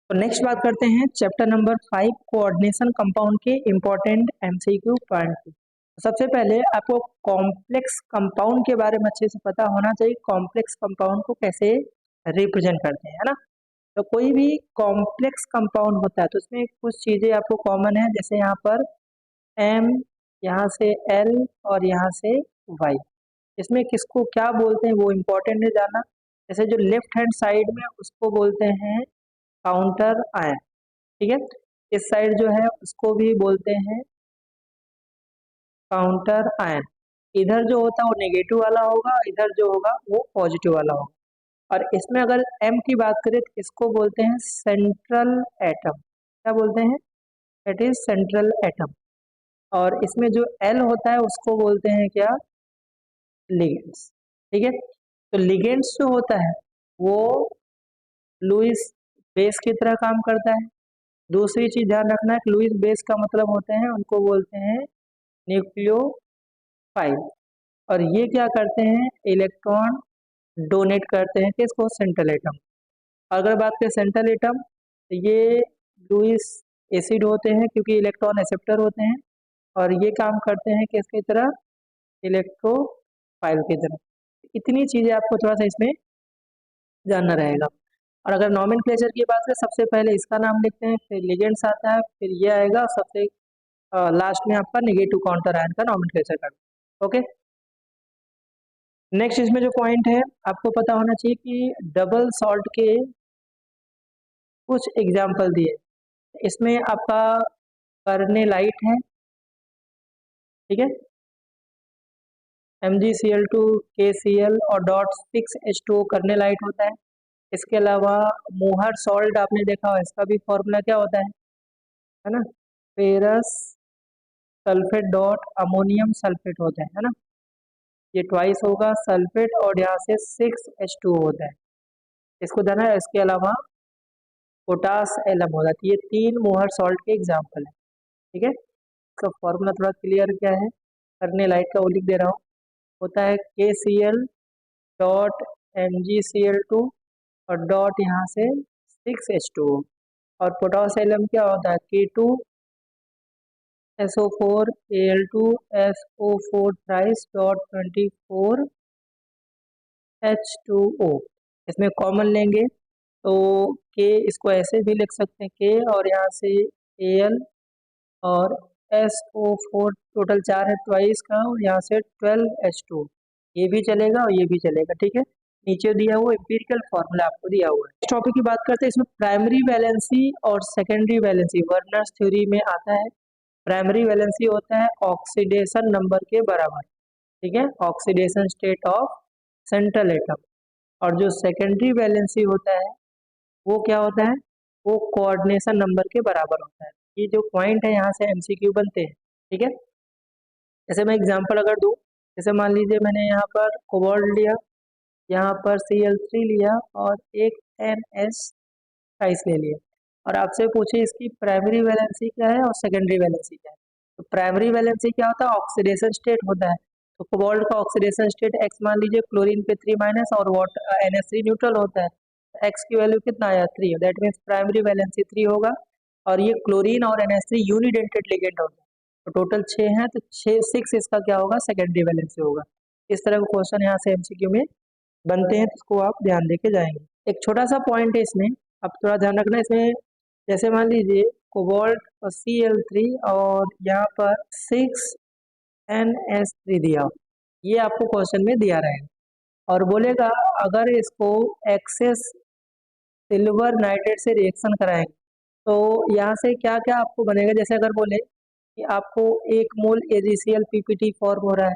तो नेक्स्ट बात करते हैं चैप्टर नंबर 5 कोऑर्डिनेशन कंपाउंड के इम्पोर्टेंट एमसीक्यू पॉइंट की। सबसे पहले आपको कॉम्प्लेक्स कंपाउंड के बारे में अच्छे से पता होना चाहिए, कॉम्प्लेक्स कंपाउंड को कैसे रिप्रेजेंट करते हैं, है ना। तो कोई भी कॉम्प्लेक्स कंपाउंड होता है तो उसमें कुछ चीज़ें आपको कॉमन है, जैसे यहाँ पर एम, यहाँ से एल और यहाँ से वाई। इसमें किसको क्या बोलते हैं वो इम्पोर्टेंट है जानना। जैसे जो लेफ्ट हैंड साइड में उसको बोलते हैं काउंटर आयन, ठीक है। इस साइड जो है उसको भी बोलते हैं काउंटर आयन। इधर जो होता है वो नेगेटिव वाला होगा, इधर जो होगा वो पॉजिटिव वाला होगा। और इसमें अगर एम की बात करें तो इसको बोलते हैं सेंट्रल एटम। क्या बोलते हैं? It is central atom. और इसमें जो एल होता है उसको बोलते हैं क्या? लिगेंड्स, ठीक है। तो लिगेंड्स जो होता है वो लुईस बेस की तरह काम करता है। दूसरी चीज ध्यान रखना है कि लुईस बेस का मतलब होते हैं, उनको बोलते हैं न्यूक्लियोफाइल। और ये क्या करते हैं? इलेक्ट्रॉन डोनेट करते हैं किसको? Central atom. अगर बात करें सेंट्रल एटम तो ये लुईस एसिड होते हैं क्योंकि इलेक्ट्रॉन एक्सेप्टर होते हैं, और ये काम करते हैं किसकी तरह? इलेक्ट्रोफाइल की तरह। इतनी चीजें आपको थोड़ा सा इसमें जानना रहेगा। और अगर नॉमेनक्लेचर की बात करें, सबसे पहले इसका नाम लिखते हैं, फिर लिगेंड्स आता है, फिर ये आएगा, सबसे लास्ट में आपका नेगेटिव काउंटर आयन का नॉमेनक्लेचर कर। ओके, नेक्स्ट इसमें जो पॉइंट है आपको पता होना चाहिए कि डबल सॉल्ट के कुछ एग्जाम्पल दिए। इसमें आपका कर्नेलाइट है, ठीक है, MgCl2 KCl और .6H2O कर्नेलाइट होता है। इसके अलावा मोहर सॉल्ट आपने देखा हो, इसका भी फॉर्मूला क्या होता है ना, ferrous sulphate dot ammonium sulphate होता है ना। ये ट्वाइस होगा सल्फेट और यहाँ से 6H2O होता है, इसको जाना है। इसके अलावा पोटास एलम होता है। तो ये तीन मोहर सॉल्ट के एग्जाम्पल है, ठीक है। इसका फॉर्मूला थोड़ा क्लियर क्या है, करने लाइट का वो लिख दे रहा हूँ। होता है KCl डॉट MgCl2 और डॉट यहाँ से 6H2O। और पोटास एलम क्या होता है? K2SO4 Al2 SO4 thrice dot 24H2O। इसमें कॉमन लेंगे तो के, इसको ऐसे भी लिख सकते हैं के, और यहाँ से Al और SO4 टोटल 4 है ट्वाइस का, और यहाँ से 12H2। ये भी चलेगा और ये भी चलेगा, ठीक है। नीचे दिया हुआ एम्पिरिकल फॉर्मूला आपको दिया हुआ है। इस टॉपिक की बात करते हैं, इसमें प्राइमरी वैलेंसी और सेकेंडरी वैलेंसी वर्नर्स थ्योरी में आता है। प्राइमरी वैलेंसी होता है ऑक्सीडेशन नंबर के बराबर, ठीक है, oxidation state of central atom. और जो सेकेंडरी वैलेंसी होता है वो क्या होता है? वो कोऑर्डिनेशन नंबर के बराबर होता है। ये जो पॉइंट है यहाँ से MCQ बनते हैं, ठीक है। जैसे मैं एग्जांपल अगर दूँ, जैसे मान लीजिए मैंने यहाँ पर कोबाल्ट लिया, यहाँ पर Cl3 लिया और एक NS प्राइस ले लिया, और आपसे पूछे इसकी प्राइमरी वैलेंसी क्या है और सेकेंडरी वैलेंसी क्या है। तो प्राइमरी वैलेंसी क्या होता है? ऑक्सीडेशन स्टेट होता है। तो कोबाल्ट का ऑक्सीडेशन स्टेट एक्स मान लीजिए, क्लोरीन पे 3 माइनस और वाटर NH3 न्यूट्रल होता है। एक्स की वैल्यू कितना आया? 3। दैट मीन्स प्राइमरी वैलेंसी 3 होगा। और ये क्लोरीन और NH3 यूनिडेंटेड लिगेंड होता है, तो टोटल 6 हैं, तो 6 इसका क्या होगा? सेकेंडरी वैलेंसी होगा। इस तरह का क्वेश्चन यहाँ से MCQ में बनते हैं, तो इसको आप ध्यान देके जाएंगे। एक छोटा सा पॉइंट है इसमें, अब थोड़ा ध्यान रखना इसमें। जैसे मान लीजिए कोबाल्ट और Cl3 और यहाँ पर 6NH3 दिया हो, ये आपको क्वेश्चन में दिया रहेगा, और बोलेगा अगर इसको एक्सेस सिल्वर नाइट्रेट से रिएक्शन कराएंगे तो यहाँ से क्या क्या आपको बनेगा। जैसे अगर बोले कि आपको 1 मोल AgCl PPT फॉर्म हो रहा है,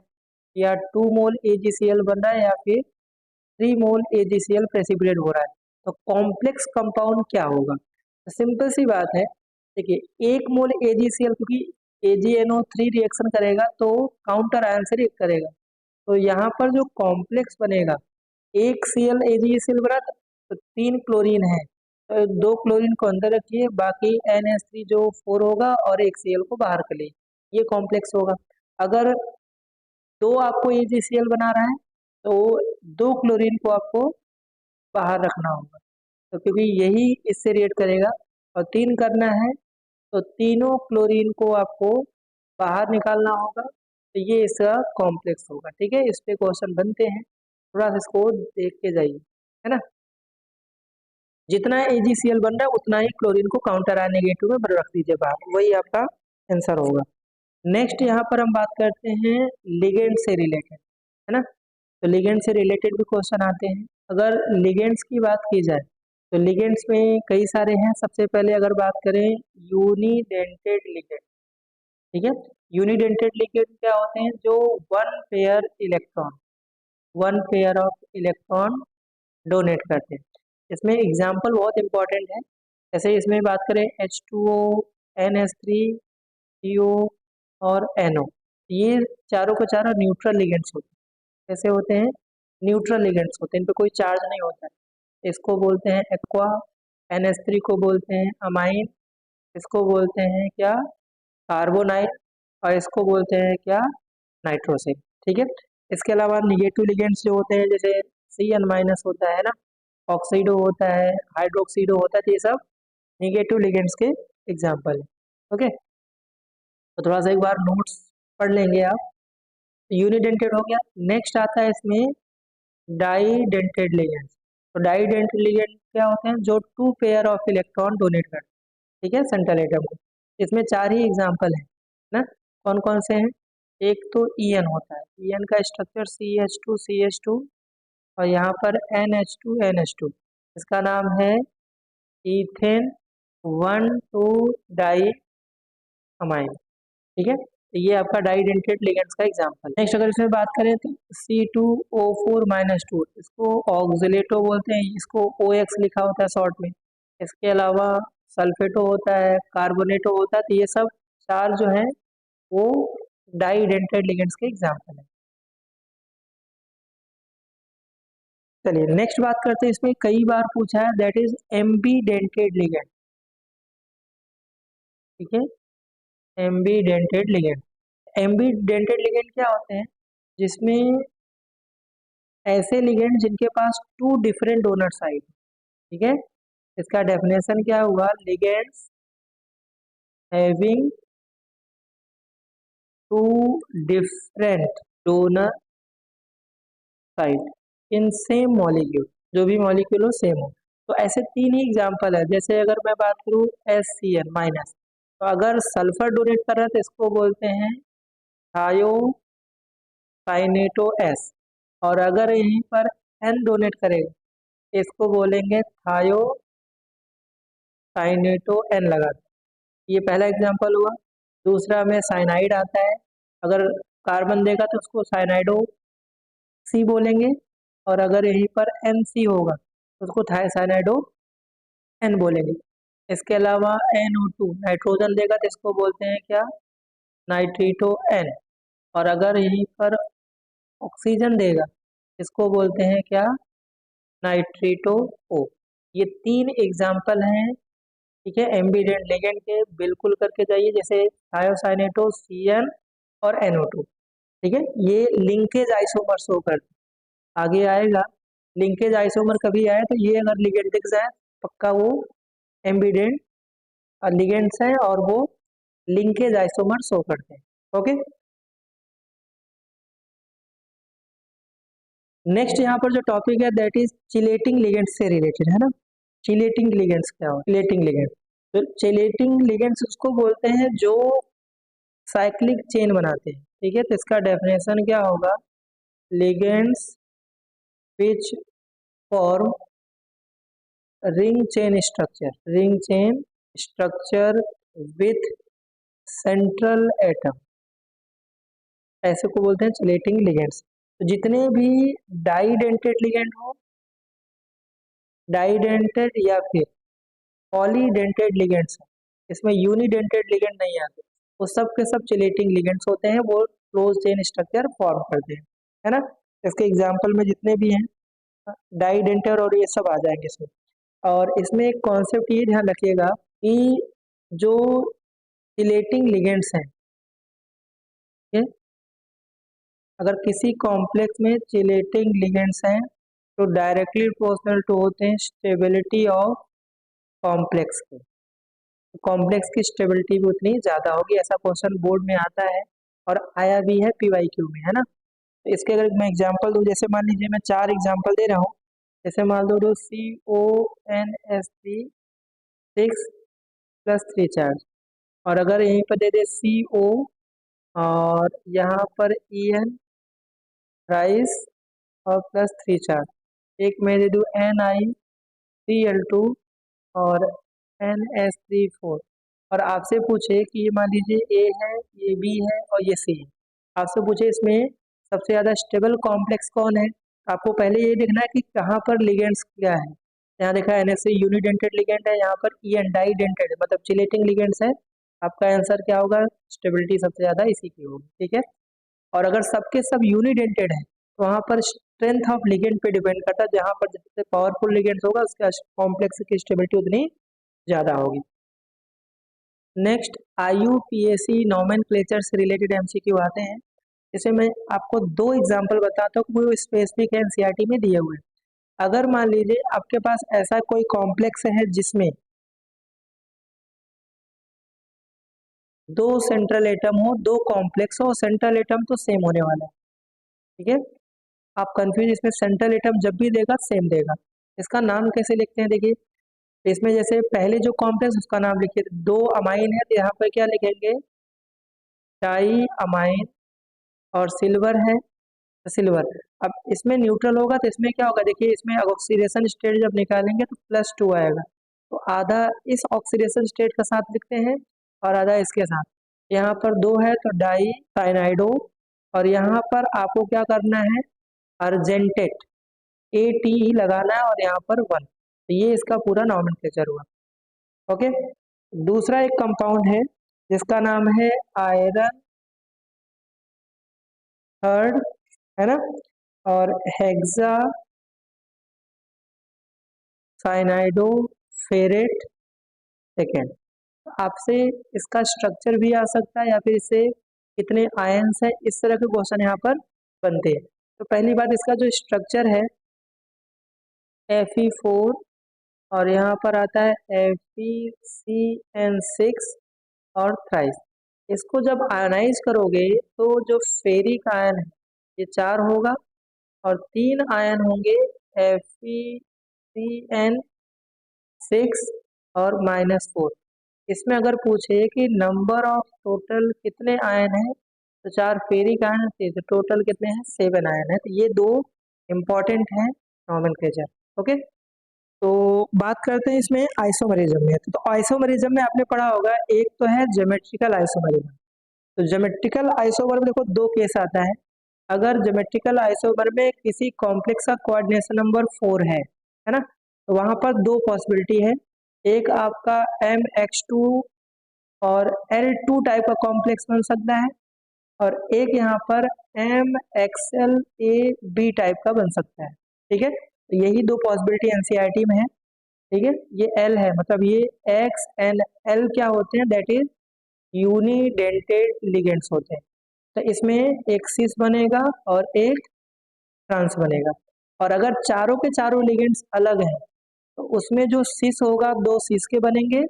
या 2 मोल AgCl बन रहा है, या फिर 3 मोल AgCl प्रेसिपिटेट हो रहा है, तो कॉम्प्लेक्स कंपाउंड क्या होगा? तो सिंपल सी बात है, देखिए 1 मोल AgCl, क्योंकि AgNO3 रिएक्शन करेगा तो काउंटर आयन से रिएक्ट करेगा, तो यहाँ पर जो कॉम्प्लेक्स बनेगा, एक Cl AgCl बना तो 3 क्लोरीन है, तो 2 क्लोरीन को अंदर रखिए, बाकी NH3 जो 4 होगा और एक Cl को बाहर कर लीजिए, ये कॉम्प्लेक्स होगा। अगर 2 आपको AgCl बना रहा है तो 2 क्लोरीन को आपको बाहर रखना होगा, तो क्योंकि यही इससे रिएक्ट करेगा और 3 करना है तो तीनों क्लोरीन को आपको बाहर निकालना होगा, तो ये इसका कॉम्प्लेक्स होगा। ठीक है, इस पे क्वेश्चन बनते हैं, थोड़ा सा इसको देख के जाइए, है ना। जितना AgCl बन रहा है उतना ही क्लोरीन को काउंटर आयन नेगेटिव में रख दीजिए बाहर, वही आपका आंसर होगा। नेक्स्ट यहाँ पर हम बात करते हैं लिगेंड से रिलेटेड, है ना। तो लिगेंड से रिलेटेड भी क्वेश्चन आते हैं। अगर लिगेंड्स की बात की जाए तो लिगेंड्स में कई सारे हैं। सबसे पहले अगर बात करें यूनिडेंटेड लिगेंड, ठीक है। यूनिडेंटेड लिगेंड क्या होते हैं? जो one pair of electron donate करते हैं। इसमें एग्जाम्पल बहुत इंपॉर्टेंट है। जैसे इसमें बात करें H2O, NH3, CO और NO, ये चारों के चारों न्यूट्रल लिगेंड्स होते हैं। कैसे होते हैं? न्यूट्रल लिगेंड्स होते हैं, इन पे कोई चार्ज नहीं होता है। इसको बोलते हैं एक्वा, NH3 को बोलते हैं अमाइन, इसको बोलते हैं क्या? कार्बोनाइल, और इसको बोलते हैं क्या? नाइट्रोसिन। ठीक है। इसके अलावा निगेटिव लिगेंड्स जो होते हैं जैसे Cn- होता है ना, ऑक्सीडो होता है, हाइड्रोक्सीडो होता है, तो ये सब निगेटिव लिगेंड्स के एग्जाम्पल है। ओके, तो थोड़ा सा एक बार नोट्स पढ़ लेंगे आप। यूनिडेंटेड हो गया। नेक्स्ट आता है इसमें डाईडेंटेड लिगेंड्स। तो डाईडेंटेड लिगेंड क्या होते हैं? जो 2 पेयर ऑफ इलेक्ट्रॉन डोनेट करते हैं, ठीक है, सेंट्रल एटम को। इसमें 4 ही एग्जाम्पल है ना। कौन कौन से हैं? एक तो EN होता है, EN का स्ट्रक्चर CH2CH2, और यहाँ पर NH2NH2, इसका नाम है इथेन 1,2 डाई अमाइन। ठीक है, तो ये आपका डाईडेंटेड लिगेंड्स का एग्जांपल। नेक्स्ट अगर इसमें बात करें तो C2O4-2, इसको ऑक्सीलेटो बोलते हैं, इसको OX लिखा होता है शॉर्ट में। इसके अलावा सल्फेटो होता है, कार्बोनेटो होता है, तो ये सब 4 जो हैं वो डाईडेंटेड लिगेंड्स के एग्जाम्पल है। चलिए नेक्स्ट बात करते हैं। इसमें कई बार पूछा है, दैट इज एम्बीडेंटेड लिगेंड। ठीक है, एम्बीडेंटेड लिगेंड। एम्बीडेंटेड लिगेंड क्या होते हैं? जिसमें ऐसे लिगेंड जिनके पास 2 डिफरेंट डोनर साइड, ठीक है। इसका डेफिनेशन क्या हुआ? Ligands having 2 different donor side in same molecule, जो भी मॉलिक्यूल हो सेम हो। तो ऐसे 3 ही एग्जांपल है। जैसे अगर मैं बात करूँ SCN-, तो अगर सल्फर डोनेट कर रहा है तो इसको बोलते हैं थायोसाइनेटो S, और अगर यहीं पर N डोनेट करेगा इसको बोलेंगे थायोसाइनेटो N लगा दो। ये पहला एग्जांपल हुआ। दूसरा में साइनाइड आता है, अगर कार्बन देगा तो उसको साइनाइडो C बोलेंगे, और अगर यहीं पर NC होगा तो उसको थायोसाइनाइडो N बोलेंगे। इसके अलावा NO2 नाइट्रोजन देगा तो इसको बोलते हैं क्या? नाइट्रीटो N, और अगर यहीं पर ऑक्सीजन देगा इसको बोलते हैं क्या? नाइट्रीटो O। ये 3 एग्जाम्पल हैं, ठीक है, एम्बीडेंट लिगेंड के। बिल्कुल करके जाइए, जैसे थायोसाइनेटो CN और NO2। ठीक है, ये लिंकेज आइसोमर शो करते हैं। आगे आएगा लिंकेज आइसोमर कभी आए तो ये अगर लिगेंड दिख जाए पक्का वो एम्बीडेंट लिगेंड्स हैं और वो लिंकेज आइसोमर शो करते हैं। ओके, नेक्स्ट यहाँ पर जो टॉपिक है दैट इज चिलेटिंग लिगेंड्स से रिलेटेड, है ना। चिलेटिंग लिगेंड्स क्या हो? चिलेटिंग लिगेंड, तो चिलेटिंग लिगेंड्स उसको बोलते हैं जो साइक्लिक चेन बनाते हैं। ठीक है, तो इसका डेफिनेशन क्या होगा? Ligands which form ring chain structure with central atom, ऐसे को बोलते हैं चिलेटिंग लिगेंड्स। तो जितने भी डाईडेंटेड लिगेंड हो, डाईडेंटेड या फिर पॉलीडेंटेड लिगेंड्स हो, इसमें यूनिडेंटेड लिगेंड नहीं आते, वो सब के सब चिलेटिंग लिगेंड्स होते हैं, वो क्लोज चेन स्ट्रक्चर फॉर्म करते हैं, है ना। इसके एग्जाम्पल में जितने भी हैं डाईडेंटेड और ये सब आ जाएंगे इसमें। और इसमें एक कॉन्सेप्ट ये ध्यान रखिएगा कि जो चिलेटिंग लिगेंड्स हैं, ठीक है, अगर किसी कॉम्प्लेक्स में चिलेटिंग लिगेंड्स हैं तो डायरेक्टली प्रोपोर्शनल टू होते हैं स्टेबिलिटी ऑफ कॉम्प्लेक्स के। कॉम्प्लेक्स की स्टेबिलिटी भी उतनी ज़्यादा होगी, ऐसा क्वेश्चन बोर्ड में आता है और आया भी है PYQ में, है ना। तो इसके अगर मैं एग्जांपल दूँ, जैसे मान लीजिए मैं 4 एग्जांपल दे रहा हूँ। जैसे मान लो CONS3 6 + 3 चार्ज, और अगर यहीं पर दे दे CO और यहाँ पर EN राइस और +3 चार्ज, एक मैं दे दूँ NiCl2 और NH3 4, और आपसे पूछे कि ये मान लीजिए A है, ये B है और ये C है। आपसे पूछे इसमें सबसे ज़्यादा स्टेबल कॉम्प्लेक्स कौन है, तो आपको पहले ये देखना है कि कहाँ पर लिगेंड्स क्या है। यहाँ देखा है NH3 यूनिडेंटेड लिगेंड है, यहाँ पर EN डाइडेंटेड मतलब चिलेटिंग लिगेंड्स है। आपका आंसर क्या होगा, स्टेबिलिटी सबसे ज़्यादा इसी की होगी, ठीक है। और अगर सबके सब यूनिडेंटेड है तो वहाँ पर स्ट्रेंथ ऑफ लिगेंड पे डिपेंड करता है, जहाँ पर जितने पावरफुल लिगेंड्स होगा उसका कॉम्प्लेक्स की स्टेबिलिटी उतनी ज़्यादा होगी। नेक्स्ट IUPAC नॉमेनक्लेचर से रिलेटेड MCQ आते हैं। जैसे मैं आपको 2 एग्जांपल बताता हूँ, वो स्पेसिफिक है, NCERT में दिए हुए हैं। अगर मान लीजिए आपके पास ऐसा कोई कॉम्प्लेक्स है जिसमें 2 सेंट्रल एटम हो, 2 कॉम्प्लेक्स हो, सेंट्रल एटम तो सेम होने वाला है, ठीक है। आप कंफ्यूज, इसमें सेंट्रल एटम जब भी देगा सेम देगा। इसका नाम कैसे लिखते हैं, देखिए इसमें जैसे पहले जो कॉम्प्लेक्स उसका नाम लिखिए, 2 अमाइन है तो यहाँ पर क्या लिखेंगे, डाई अमाइन, और सिल्वर है तो सिल्वर। अब इसमें न्यूट्रल होगा तो इसमें क्या होगा, देखिए इसमें ऑक्सीडेशन स्टेट जब निकालेंगे तो +2 आएगा, तो आधा इस ऑक्सीडेशन स्टेट का साथ लिखते हैं और आधा इसके साथ। यहाँ पर 2 है तो डाई साइनाइडो, और यहाँ पर आपको क्या करना है, अर्जेंटेट ATE लगाना है, और यहाँ पर 1, तो ये इसका पूरा नॉमेनक्लेचर हुआ, ओके। दूसरा एक कंपाउंड है जिसका नाम है आयरन थर्ड, है ना, और हेक्सा साइनाइडो फेरेट सेकेंड। आपसे इसका स्ट्रक्चर भी आ सकता है या फिर इससे कितने आयंस है, इस तरह के क्वेश्चन यहाँ पर बनते हैं। तो पहली बात, इसका जो स्ट्रक्चर है Fe4, और यहाँ पर आता है FeCN6 और थ्राइस। इसको जब आयनाइज करोगे तो जो फेरिक आयन है ये 4 होगा, और 3 आयन होंगे FeCN6 और -4। इसमें अगर पूछे कि नंबर ऑफ टोटल कितने आयन हैं, तो 4 फेरिक आयन थे, तो टोटल कितने हैं, 7 आयन है। तो ये 2 इम्पॉर्टेंट हैं नॉमेनक्लेचर, ओके। तो बात करते हैं इसमें आइसोमरिज्म में। तो आइसोमरिज्म में आपने पढ़ा होगा, एक तो है ज्योमेट्रिकल आइसोमरिज्म। तो ज्योमेट्रिकल आइसोमर में देखो 2 केस आता है। अगर ज्योमेट्रिकल आइसोमर में किसी कॉम्प्लेक्स का कोऑर्डिनेशन नंबर 4 है ना, तो वहां पर 2 पॉसिबिलिटी है। एक आपका MX2 और L2 टाइप का कॉम्प्लेक्स बन सकता है, और एक यहाँ पर MXLAB टाइप का बन सकता है, ठीक है। तो यही 2 पॉसिबिलिटी NCERT में है, ठीक है। ये L है, मतलब ये X एंड L क्या होते हैं, दैट इज यूनिडेंटेड लिगेंड्स होते हैं। तो इसमें एक सिस बनेगा और एक ट्रांस बनेगा, और अगर चारों के चारों लिगेंड्स अलग हैं तो उसमें जो सिस होगा 2 सिस के बनेंगे,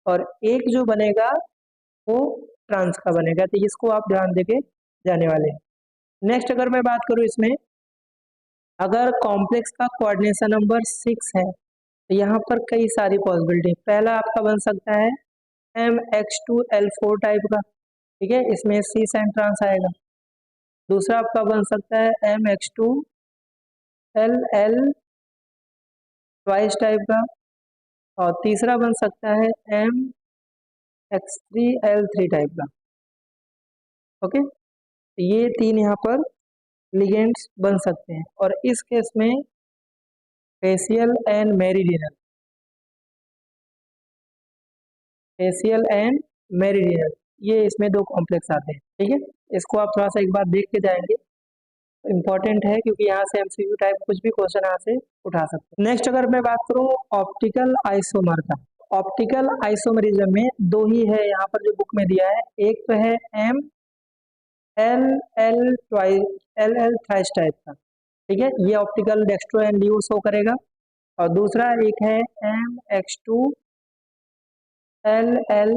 और एक जो बनेगा वो ट्रांस का बनेगा। तो इसको आप ध्यान देके जाने वाले हैं। नेक्स्ट अगर मैं बात करूँ इसमें, अगर कॉम्प्लेक्स का कोऑर्डिनेशन नंबर 6 है तो यहाँ पर कई सारी पॉसिबिलिटी। पहला आपका बन सकता है MX2L4 टाइप का, ठीक है, इसमें सिस एंड ट्रांस आएगा। दूसरा आपका बन सकता है MX2LL ट्वाइस टाइप का, और तीसरा बन सकता है MX3L3 टाइप का, ओके। ये 3 यहाँ पर लिगेंड्स बन सकते हैं, और इस केस में facial and meridional, facial and meridional, ये इसमें 2 कॉम्प्लेक्स आते हैं, ठीक है। इसको आप थोड़ा सा एक बार देख के जाएंगे, इंपॉर्टेंट है क्योंकि यहाँ से MCQ टाइप कुछ भी क्वेश्चन यहाँ से उठा सकते हैं। नेक्स्ट अगर मैं बात करूँ ऑप्टिकल आइसोमर का, ऑप्टिकल आइसोमरिज्म में 2 ही है यहाँ पर जो बुक में दिया है। एक तो है MLL थ्राइस टाइप का, ठीक है, ये ऑप्टिकल डेक्स्ट्रो एंड ल्यू शो करेगा। और दूसरा एक है MX2LL,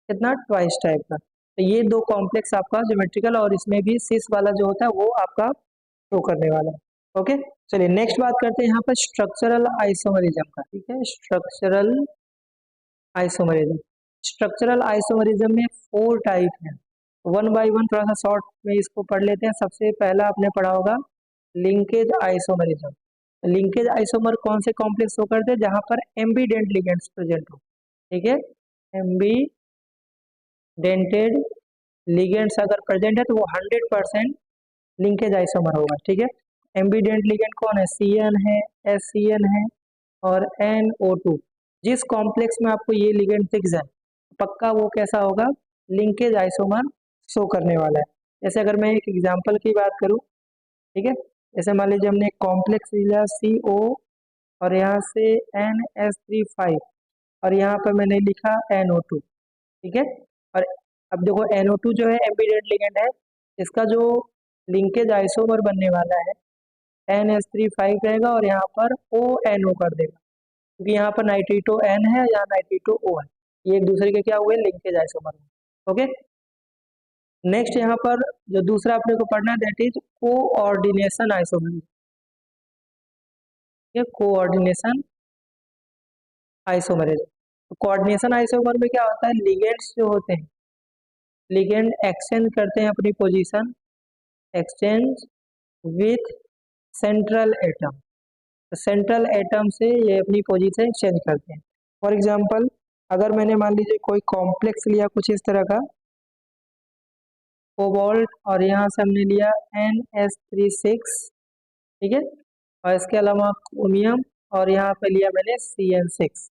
कितना ट्वाइस टाइप का। तो ये दो कॉम्प्लेक्स आपका ज्योमेट्रिकल, और इसमें भी सिस वाला जो होता है वो आपका शो करने वाला है। ओके, चलिए नेक्स्ट बात करते हैं यहाँ पर स्ट्रक्चरल आइसोमरिज्म का। ठीक है, स्ट्रक्चरल आइसोमरिज्म। स्ट्रक्चरल आइसोमरिज्म में 4 टाइप हैं। वन बाय वन थोड़ा सा शॉर्ट में इसको पढ़ लेते हैं। सबसे पहला आपने पढ़ा होगा लिंकेज आइसोमरिज्म। लिंकेज आइसोमर कौन से कॉम्प्लेक्स शो करते हैं? जहां पर एम्बीडेंट लिगेंड्स प्रेजेंट हो। ठीक है, एम्बीडेंटेड लिगेंड्स अगर प्रेजेंट है तो वो 100% लिंकेज आइसोमर होगा। ठीक है, एम्बीडेंट लिगेंड कौन है? CN है, SCN है और NO2। जिस कॉम्प्लेक्स में आपको ये लिगेंड दिख जाए पक्का वो कैसा होगा? लिंकेज आइसोमर शो करने वाला है। जैसे अगर मैं एक एग्जांपल की बात करूं, ठीक है, जैसे मान लीजिए हमने एक कॉम्प्लेक्स लिया CO और यहाँ से NH3 5 और यहाँ पर मैंने लिखा NO2। ठीक है, और अब देखो NO2 जो है एम्बीडेंट लिगेंड है, इसका जो लिंकेज आइसोमर बनने वाला है NH3 5 रहेगा और यहाँ पर ONO कर देगा, क्योंकि यहाँ पर नाइट्रिटो N है, यहाँ नाइट्रिटो O है। ये एक दूसरे के क्या हुए? Linkage isomer. ओके, नेक्स्ट यहाँ पर जो दूसरा अपने को पढ़ना है दैट इज कोऑर्डिनेशन आइसोमर। ये कोऑर्डिनेशन आइसोमरेज। तो कोऑर्डिनेशन आइसोमर में क्या होता है? लिगेंड्स जो होते हैं, लिगेंड एक्सचेंज करते हैं अपनी position, exchange with central atom. तो सेंट्रल एटम से ये अपनी पोजीशन एक्सचेंज करते हैं। फॉर एग्जांपल अगर मैंने मान लीजिए कोई कॉम्प्लेक्स लिया कुछ इस तरह का, कोबाल्ट, और यहाँ से हमने लिया NH36। ठीक है, और इसके अलावा क्रोमियम, और यहाँ पे लिया मैंने CN6।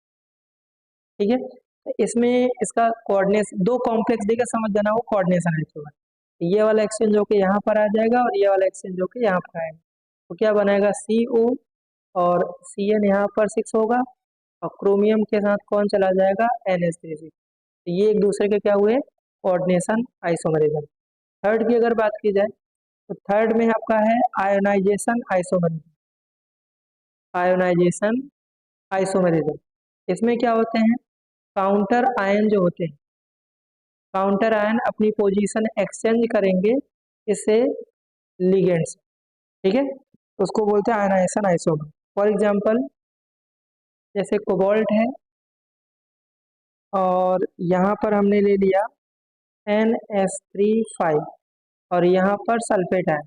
ठीक है, तो इसमें इसका कोऑर्डिनेशन दो कॉम्प्लेक्स देकर समझ जाना, वो कोऑर्डिनेशन आइसोमर। ये वाला एक्सचेंज होके यहाँ पर आ जाएगा और ये वाला एक्सचेंज होके यहाँ पर आएगा, तो क्या बनाएगा? CO और CN यहाँ पर 6 होगा और क्रोमियम के साथ कौन चला जाएगा? NH36। तो ये एक दूसरे के क्या हुए? Coordination isomerism. थर्ड की अगर बात की जाए तो थर्ड में आपका है आयोनाइजेशन आइसोमरिज्म। आयोनाइजेशन आइसोमरिज्म, इसमें क्या होते हैं? काउंटर आयन जो होते हैं, काउंटर आयन अपनी पोजीशन एक्सचेंज करेंगे इससे लिगेंड्स। ठीक है, तो उसको बोलते हैं आयनाइजेशन आइसोमर। फॉर एग्जांपल जैसे कोबाल्ट है और यहाँ पर हमने ले लिया NH3 5 और यहाँ पर सल्फेट है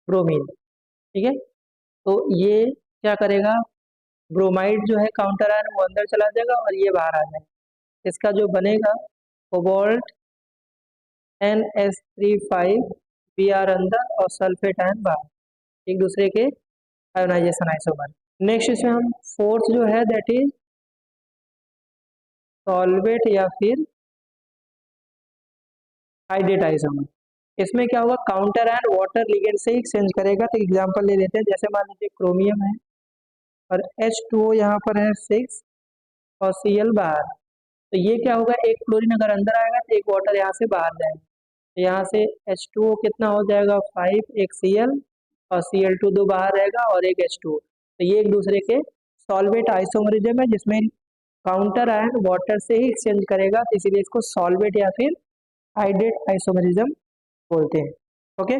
ब्रोमीन। ठीक है, तो ये क्या करेगा? ब्रोमाइड जो है काउंटर आयन वो अंदर चला जाएगा और ये बाहर आ जाएगा। इसका जो बनेगा कोबाल्ट NH3 5 Br अंदर और सल्फेट आयन बाहर, एक दूसरे के आयोनाइजेशन आइसोमर। नेक्स्ट इसमें हम फोर्थ जो है दैट इज सॉल्वेट या फिर हाइड्रेट आइसोमर। इसमें क्या होगा? काउंटर आयन वाटर लिगेंड से एक्सचेंज करेगा। तो एग्जांपल ले लेते हैं, जैसे मान लीजिए क्रोमियम है और H2O यहाँ पर है 6 और Cl बाहर। तो ये क्या होगा? एक क्लोरीन अगर अंदर आएगा तो एक वाटर यहाँ से बाहर जाएगा, तो यहाँ से H2O कितना हो जाएगा? 5, एक Cl और Cl2 दो बाहर रहेगा और एक H2O। तो ये एक दूसरे के सॉल्वेट आइसोमरिज्म है जिसमें काउंटर आयन वाटर से ही एक्सचेंज करेगा, तो इसीलिए इसको सॉल्वेट या फिर हाइड्रेट आइसोमरिज्म बोलते हैं। ओके,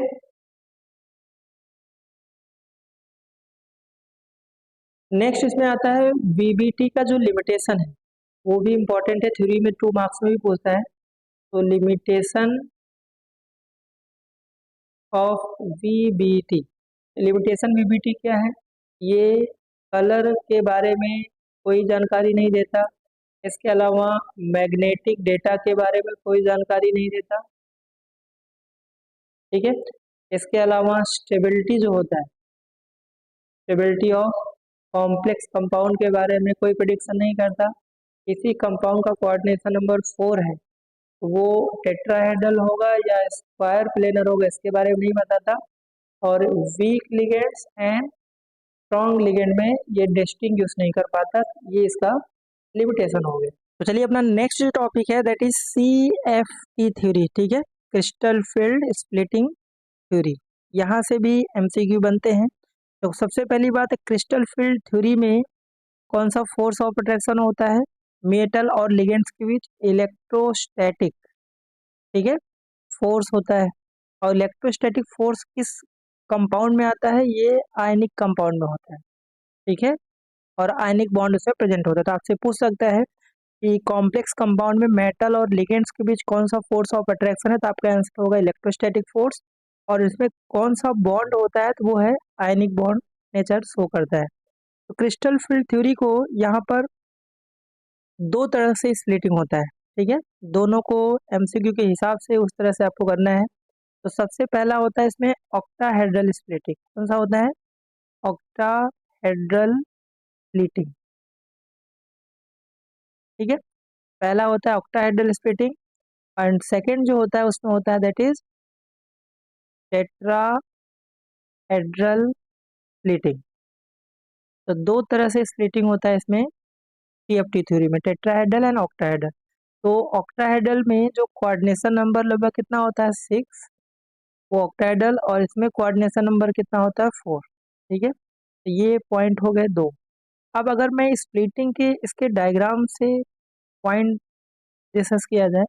नेक्स्ट इसमें आता है VBT का जो लिमिटेशन है, वो भी इम्पोर्टेंट है, थ्योरी में 2 मार्क्स में भी पूछता है। तो limitation of VBT, limitation VBT क्या है? ये कलर के बारे में कोई जानकारी नहीं देता, इसके अलावा मैग्नेटिक डेटा के बारे में कोई जानकारी नहीं देता। ठीक है, इसके अलावा स्टेबिलिटी जो होता है, स्टेबिलिटी ऑफ कॉम्प्लेक्स कंपाउंड के बारे में कोई प्रिडिक्शन नहीं करता। किसी कंपाउंड का कोऑर्डिनेशन नंबर 4 है, वो टेट्राहेड्रल होगा या स्क्वायर प्लेनर होगा इसके बारे में नहीं बताता। और week ligands and strong ligand में ये डिस्टिंग्विश नहीं कर पाता, ये इसका लिमिटेशन हो गया। तो चलिए अपना नेक्स्ट जो टॉपिक है दैट इज CFT थ्योरी। ठीक है, क्रिस्टल फील्ड स्प्लिटिंग थ्योरी। यहाँ से भी एमसीक्यू बनते हैं। तो सबसे पहली बात है, क्रिस्टल फील्ड थ्योरी में कौन सा फोर्स ऑफ अट्रैक्शन होता है? मेटल और लिगेंड्स के बीच इलेक्ट्रोस्टैटिक, ठीक है, फोर्स होता है। और इलेक्ट्रोस्टैटिक फोर्स किस कंपाउंड में आता है? ये आयनिक कंपाउंड में होता है, ठीक है, और आयनिक बॉन्ड उसमें प्रेजेंट होता है। तो आपसे पूछ सकता है कि कॉम्प्लेक्स कंपाउंड में मेटल और लिगेंड्स के बीच कौन सा फोर्स ऑफ अट्रैक्शन है? तो आपका आंसर होगा इलेक्ट्रोस्टैटिक फोर्स। और इसमें कौन सा बॉन्ड होता है? तो वो है आयनिक बॉन्ड नेचर शो करता है। तो क्रिस्टल फील्ड थ्योरी को यहाँ पर दो तरह से स्प्लिटिंग होता है, ठीक है, दोनों को एमसीक्यू के हिसाब से उस तरह से आपको करना है। तो सबसे पहला होता है इसमें ऑक्टाहेड्रल स्प्लिटिंग। कौन सा होता है? ऑक्टाहेड्रल स्प्लिटिंग, ठीक है, पहला होता है ऑक्टाहेड्रल स्प्लिटिंग। एंड सेकंड जो होता है उसमें होता है दैट इज टेट्राहेड्रल स्प्लिटिंग। तो दो तरह से स्प्लिटिंग होता है इसमें टीएफटी थ्योरी में, टेट्राहेड्रल एंड ऑक्टाहेड्रल। तो ऑक्टाहेड्रल में जो कोऑर्डिनेशन नंबर लगभग कितना होता है? 6, वो ऑक्टाहेड्रल, और इसमें कोऑर्डिनेशन नंबर कितना होता है? 4, ठीक है। तो ये पॉइंट हो गए दो। अब अगर मैं स्प्लिटिंग के इसके डायग्राम से पॉइंट डिस्कस किया जाए,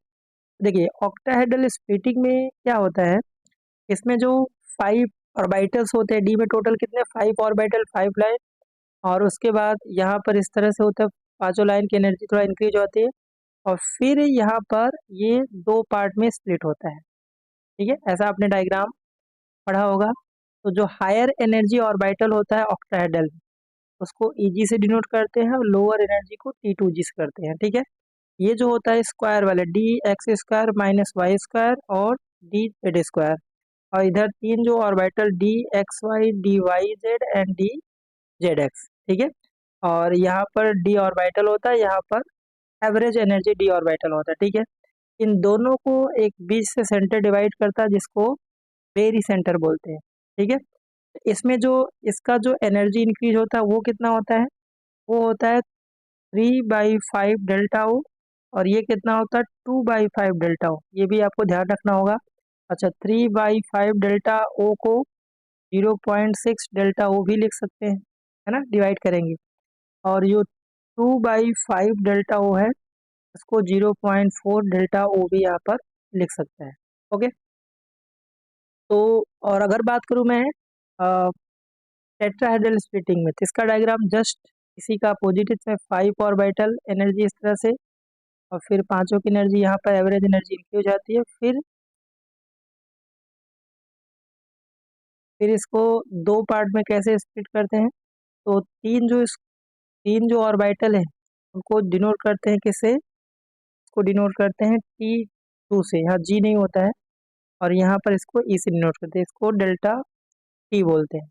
देखिए ऑक्टाहेड्रल स्प्लिटिंग में क्या होता है, इसमें जो 5 ऑर्बिटल्स होते हैं, डी में टोटल कितने? 5 ऑर्बिटल, 5 लाइन, और उसके बाद यहाँ पर इस तरह से होता है, पांचों लाइन की एनर्जी थोड़ा इंक्रीज होती है, और फिर यहाँ पर ये दो पार्ट में स्प्लिट होता है, ठीक है, ऐसा आपने डायग्राम पढ़ा होगा। तो जो हायर एनर्जी ऑर्बिटल होता है ऑक्टाहेड्रल, उसको ईजी से डिनोट करते हैं, और लोअर एनर्जी को T2G से करते हैं, ठीक है। ये जो होता है स्क्वायर वाले, dx² माइनस वाई स्क्वायर और dz², और इधर तीन जो orbital dxy, dyz and dzx, ठीक है। और यहाँ पर d ऑर्बिटल होता है, यहाँ पर एवरेज एनर्जी d ऑर्बिटल होता है, ठीक है। इन दोनों को एक बीच से सेंटर डिवाइड करता है, जिसको बेरी सेंटर बोलते हैं, ठीक है। इसमें जो इसका जो एनर्जी इंक्रीज होता है वो कितना होता है? वो होता है 3/5 डेल्टा ओ, और ये कितना होता है? 2/5 डेल्टा ओ। ये भी आपको ध्यान रखना होगा। अच्छा, 3/5 डेल्टा ओ को 0.6 डेल्टा ओ भी लिख सकते हैं, है ना, डिवाइड करेंगे। और जो 2/5 डेल्टा ओ है, इसको 0.4 डेल्टा ओ भी यहाँ पर लिख सकते हैं, ओके। तो और अगर बात करूँ मैं टेट्राहेड्रल स्प्लिटिंग में, तो इसका डायग्राम जस्ट इसी का अपोजिट है, इसमें 5 ऑर्बिटल एनर्जी इस तरह से, और फिर पांचों की एनर्जी यहाँ पर एवरेज एनर्जी इनकी हो जाती है। फिर इसको दो पार्ट में कैसे स्प्लिट करते हैं? तो तीन जो ऑर्बिटल है उनको डिनोट करते हैं किससे? इसको डिनोट करते हैं T2 से, यहाँ G नहीं होता है, और यहाँ पर इसको E से डिनोट करते हैं, इसको डेल्टा T बोलते हैं।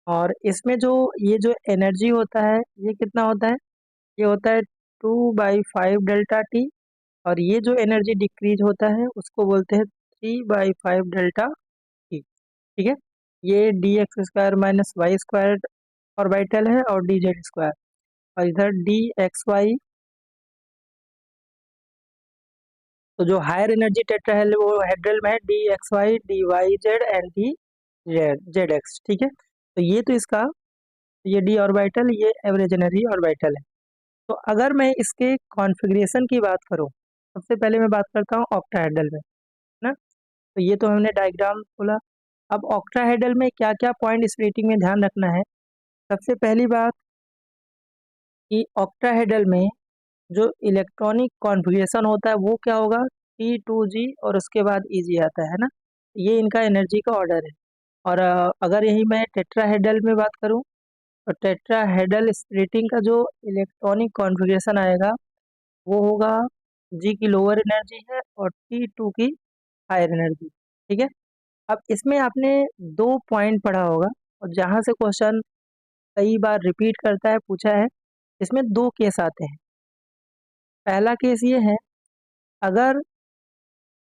और इसमें जो ये जो एनर्जी होता है, ये कितना होता है? ये होता है 2/5 डेल्टा T, और ये जो एनर्जी डिक्रीज होता है उसको बोलते हैं 3/5 डेल्टा T, ठीक है। ये dx² minus Y square orbital है, और dz², और इधर dxy। तो जो हायर एनर्जी टेट्राहेड्रल वो हेड्रल में है dxy, dyz एंड dzx, ठीक है। तो ये तो इसका, ये d ऑर्बिटल, ये एवरेज एनर्जी ऑर्बिटल है। तो अगर मैं इसके कॉन्फ़िगरेशन की बात करूं, सबसे पहले मैं बात करता हूं ऑक्टाहेड्रल में, ना। तो ये तो हमने डायग्राम खोला। अब ऑक्टाहेड्रल में क्या क्या पॉइंट इस रेटिंग में ध्यान रखना है? सबसे पहली बात कि ऑक्टाहेड्रल में जो इलेक्ट्रॉनिक कॉन्फ़िगरेशन होता है वो क्या होगा? T2G, और उसके बाद Eg आता है ना, ये इनका एनर्जी का ऑर्डर है। और अगर यही मैं टेट्राहेड्रल में बात करूं, तो टेट्राहेड्रल स्प्लिटिंग का जो इलेक्ट्रॉनिक कॉन्फ़िगरेशन आएगा वो होगा, G की लोअर एनर्जी है और T2 की हायर एनर्जी, ठीक है। अब इसमें आपने दो पॉइंट पढ़ा होगा, और जहाँ से क्वेश्चन कई बार रिपीट करता है, पूछा है। इसमें दो केस आते हैं। पहला केस ये है, अगर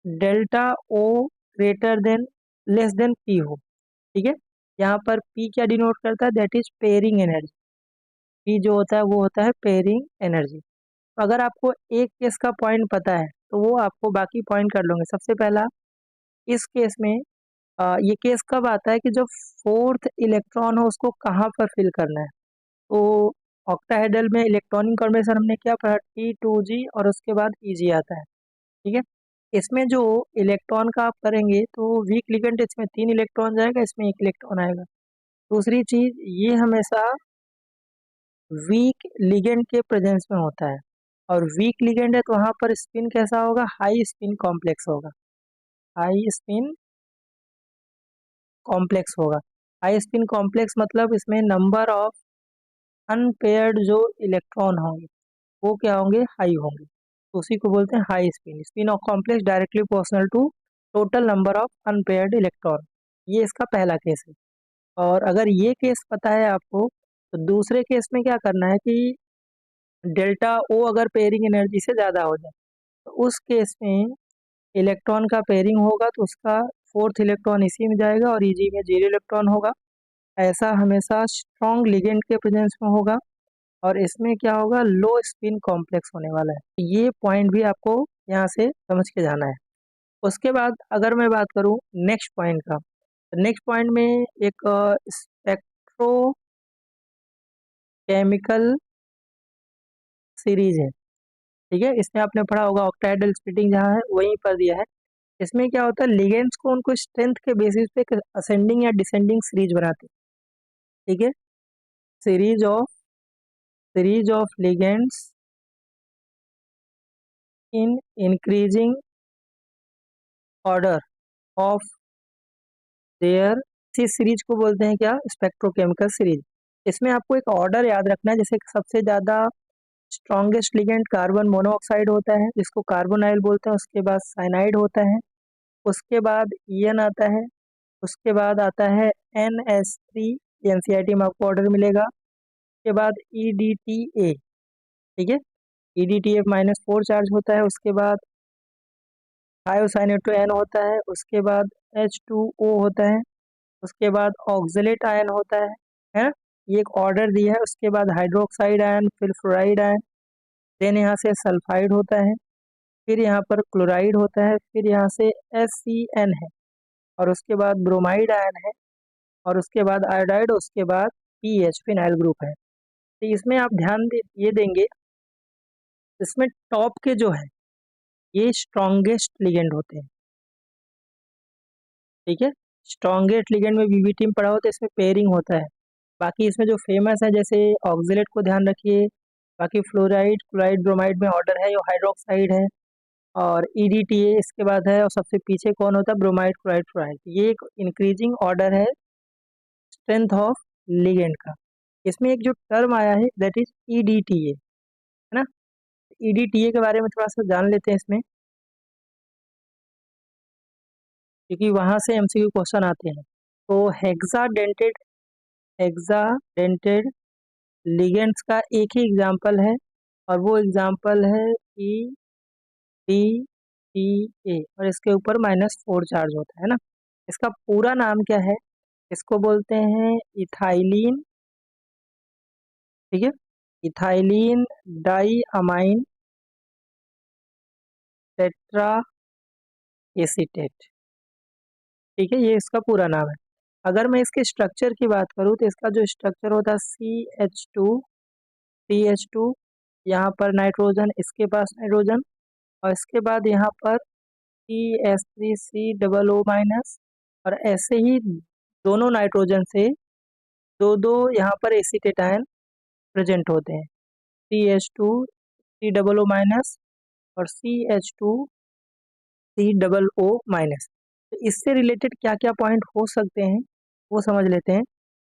delta O greater than less than P हो, ठीक है। यहाँ पर पी क्या डिनोट करता है? That is pairing energy. P जो होता है वो होता है पेयरिंग एनर्जी। तो अगर आपको एक केस का पॉइंट पता है, तो वो आपको बाकी पॉइंट कर लोगे। सबसे पहला, इस केस में ये केस कब आता है कि जब फोर्थ इलेक्ट्रॉन हो उसको कहाँ पर फिल करना है। तो ऑक्टाहेड्रल में इलेक्ट्रॉनिक कॉन्बिनेशन हमने क्या पढ़ा, T2G और उसके बाद Eg आता है। ठीक है, इसमें जो इलेक्ट्रॉन का आप करेंगे तो वीक लिगेंड, इसमें 3 इलेक्ट्रॉन जाएगा, इसमें 1 इलेक्ट्रॉन आएगा। दूसरी चीज, ये हमेशा वीक लिगेंड के प्रेजेंस में होता है, और वीक लिगेंड है तो वहां पर स्पिन कैसा होगा, हाई स्पिन कॉम्प्लेक्स होगा। हाई स्पिन कॉम्प्लेक्स होगा। हाई स्पिन कॉम्प्लेक्स मतलब इसमें नंबर ऑफ अनपेयर्ड जो इलेक्ट्रॉन होंगे वो क्या होंगे, हाई होंगे, तो उसी को बोलते हैं high spin. Spin of complex directly proportional to total number of unpaired electron. ये इसका पहला केस है। और अगर ये केस पता है आपको, तो दूसरे केस में क्या करना है कि डेल्टा ओ अगर पेयरिंग एनर्जी से ज़्यादा हो जाए तो उस केस में इलेक्ट्रॉन का पेयरिंग होगा तो उसका फोर्थ इलेक्ट्रॉन इसी में जाएगा और Eg में 0 इलेक्ट्रॉन होगा। ऐसा हमेशा स्ट्रॉन्ग लिगेंड के प्रेजेंस में होगा, और इसमें क्या होगा, लो स्पिन कॉम्प्लेक्स होने वाला है। ये पॉइंट भी आपको यहाँ से समझ के जाना है। उसके बाद अगर मैं बात करूँ नेक्स्ट पॉइंट का, तो नेक्स्ट पॉइंट में एक स्पेक्ट्रोकेमिकल सीरीज है। ठीक है, इसमें आपने पढ़ा होगा ऑक्टाहेड्रल स्प्लिटिंग जहाँ है वहीं पर दिया है। इसमें क्या होता है, लिगेंड्स को उनको स्ट्रेंथ के बेसिस पे एक असेंडिंग या डिसेंडिंग सीरीज बनाते हैं। ठीक है, series of ligands in increasing order of their, इस सीरीज को बोलते हैं क्या, स्पेक्ट्रोकेमिकल सीरीज। इसमें आपको एक ऑर्डर याद रखना है, जैसे कि सबसे ज़्यादा स्ट्रॉन्गेस्ट लिगेंड कार्बन मोनोऑक्साइड होता है जिसको कार्बोनाइल बोलते हैं, उसके बाद साइनाइड होता है, उसके बाद ईएन आता है, उसके बाद आता है NH3, एनसीईआरटी में आपको ऑर्डर मिलेगा। उसके बाद EDTA। ठीक है, EDTA -4 चार्ज होता है, उसके बाद थायोसाइनेट एन होता है, उसके बाद H2O होता है, उसके बाद ऑक्जेलेट आयन होता है ना, ये एक ऑर्डर दिया है। उसके बाद हाइड्रोक्साइड आयन, फिर फ्लोराइड आयन, देन यहाँ से सल्फाइड होता है, फिर यहाँ पर क्लोराइड होता है, फिर यहाँ से SCN है, और उसके बाद ब्रोमाइड आयन है, और उसके बाद आयोडाइड, उसके बाद पीएच फिनाइल ग्रुप है। तो इसमें आप ध्यान ये देंगे, इसमें टॉप के जो है ये स्ट्रॉन्गेस्ट लिगेंड होते हैं। ठीक है, स्ट्रॉन्गेस्ट लिगेंड में बीबीटी में पढ़ा हो तो इसमें पेयरिंग होता है। बाकी इसमें जो फेमस है जैसे ऑक्जेलेट को ध्यान रखिए, बाकी फ्लोराइड, क्लोराइड, ब्रोमाइड में ऑर्डर है, ये हाइड्रोक्साइड है, और EDTA इसके बाद है, और सबसे पीछे कौन होता है, ब्रोमाइड, क्लोराइड, फ्लोराइड। ये एक इंक्रीजिंग ऑर्डर है स्ट्रेंथ ऑफ लिगेंड का। इसमें एक जो टर्म आया है दैट इज EDTA, है ना। EDTA के बारे में थोड़ा सा जान लेते हैं इसमें, क्योंकि वहां से MCQ क्वेश्चन आते हैं। तो हेक्साडेंटेड लिगेंड्स का एक ही एग्जांपल है, और वो एग्जांपल है EDTA, और इसके ऊपर -4 चार्ज होता है ना। इसका पूरा नाम क्या है, इसको बोलते हैं इथाइलिन। ठीक है, ethylene di amine tetra acetate. ठीक है, ये इसका पूरा नाम है। अगर मैं इसके स्ट्रक्चर की बात करूँ तो इसका जो स्ट्रक्चर होता है CH2, यहाँ पर नाइट्रोजन, इसके पास नाइट्रोजन, और इसके बाद यहाँ पर CH3COO-, और ऐसे ही दोनों नाइट्रोजन से दो दो यहाँ पर एसीटेट आयन प्रेजेंट होते हैं, CH2COO- और CH2COO-। तो इससे रिलेटेड क्या क्या पॉइंट हो सकते हैं वो समझ लेते हैं।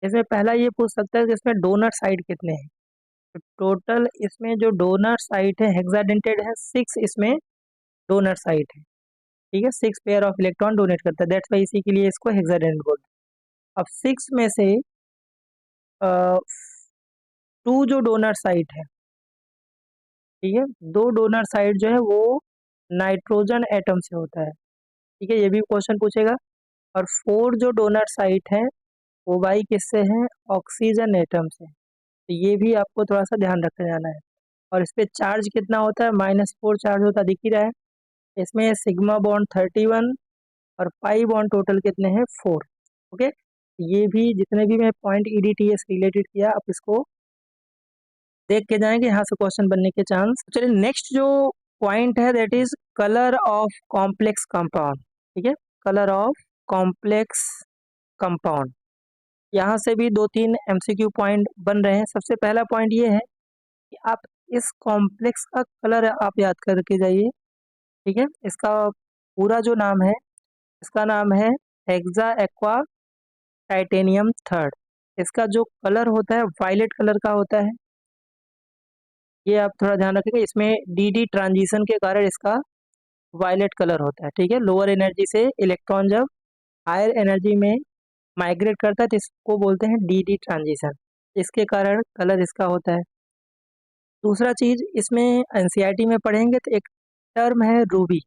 इसमें पहला ये पूछ सकता है कि इसमें डोनर साइड कितने हैं। तो टोटल इसमें जो डोनर साइट है हेक्साडेंटेड है, 6 इसमें डोनर साइट है। ठीक है, 6 पेयर ऑफ इलेक्ट्रॉन डोनेट करता है, दैट्स वाई इसी के लिए इसको हेक्साडेंटेड बोलते हैं। अब 6 में से 2 जो डोनर साइट है, ठीक है, 2 डोनर साइट जो है वो नाइट्रोजन एटम से होता है। ठीक है, ये भी क्वेश्चन पूछेगा। और 4 जो डोनर साइट है वो बाई किससे है, ऑक्सीजन एटम से। तो ये भी आपको थोड़ा सा ध्यान रखते जाना है। और इस पे चार्ज कितना होता है, -4 चार्ज होता है, दिख ही रहा है। इसमें सिग्मा बॉन्ड 31, और पाई बॉन्ड टोटल कितने हैं 4। ओके, ये भी जितने भी मैं पॉइंट EDTS रिलेटेड किया आप इसको देख के जाएंगे, यहाँ से क्वेश्चन बनने के चांस। चलिए नेक्स्ट जो पॉइंट है that is colour of complex compound. ठीक है, कलर ऑफ कॉम्प्लेक्स कंपाउंड, यहाँ से भी 2-3 MCQ पॉइंट बन रहे हैं। सबसे पहला पॉइंट ये है कि आप इस कॉम्प्लेक्स का कलर आप याद करके जाइए। ठीक है, इसका पूरा जो नाम है, इसका नाम है हेक्सा एक्वा टाइटेनियम थर्ड। इसका जो कलर होता है वायलेट कलर का होता है, ये आप थोड़ा ध्यान रखिएगा। इसमें DD ट्रांजिशन के कारण इसका वायलेट कलर होता है। ठीक है, लोअर एनर्जी से इलेक्ट्रॉन जब हायर एनर्जी में माइग्रेट करता है तो इसको बोलते हैं DD ट्रांजिशन, इसके कारण कलर इसका होता है। दूसरा चीज इसमें NCERT में पढ़ेंगे तो एक टर्म है रूबी।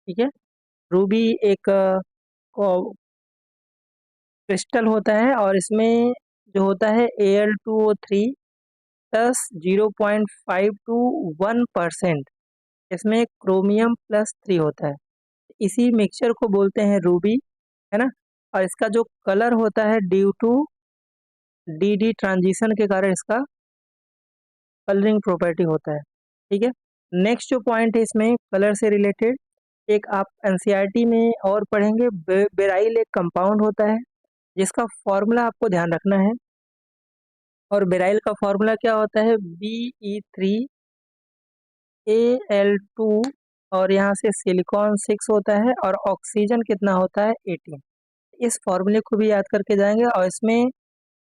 ठीक है, रूबी एक क्रिस्टल होता है और इसमें जो होता है Al2O3 प्लस 0.5 to 1%, इसमें क्रोमियम +3 होता है। इसी मिक्सचर को बोलते हैं रूबी, है ना। और इसका जो कलर होता है ड्यू टू DD ट्रांजिशन के कारण इसका कलरिंग प्रॉपर्टी होता है। ठीक है, नेक्स्ट जो पॉइंट है इसमें कलर से रिलेटेड, एक आप NCERT में और पढ़ेंगे, बेराइल एक कंपाउंड होता है जिसका फॉर्मूला आपको ध्यान रखना है। और बेराइल का फॉर्मूला क्या होता है, Be3Al2, और यहाँ से सिलिकॉन 6 होता है और ऑक्सीजन कितना होता है 18। इस फॉर्मूले को भी याद करके जाएंगे। और इसमें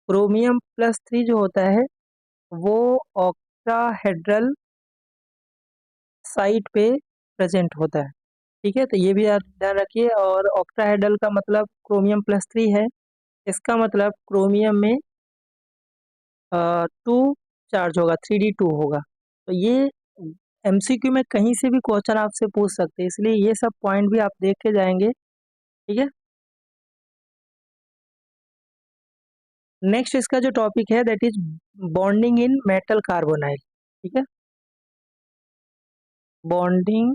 क्रोमियम +3 जो होता है वो ऑक्टाहेड्रल साइट पे प्रेजेंट होता है। ठीक है, तो ये भी आप ध्यान रखिए। और ऑक्टाहेड्रल का मतलब क्रोमियम +3 है, इसका मतलब क्रोमियम में 2 चार्ज होगा, 3D2 होगा। तो ये MCQ में कहीं से भी क्वेश्चन आपसे पूछ सकते हैं, इसलिए ये सब पॉइंट भी आप देख के जाएंगे। ठीक है, नेक्स्ट इसका जो टॉपिक है that is bonding in metal carbonyl. ठीक है, bonding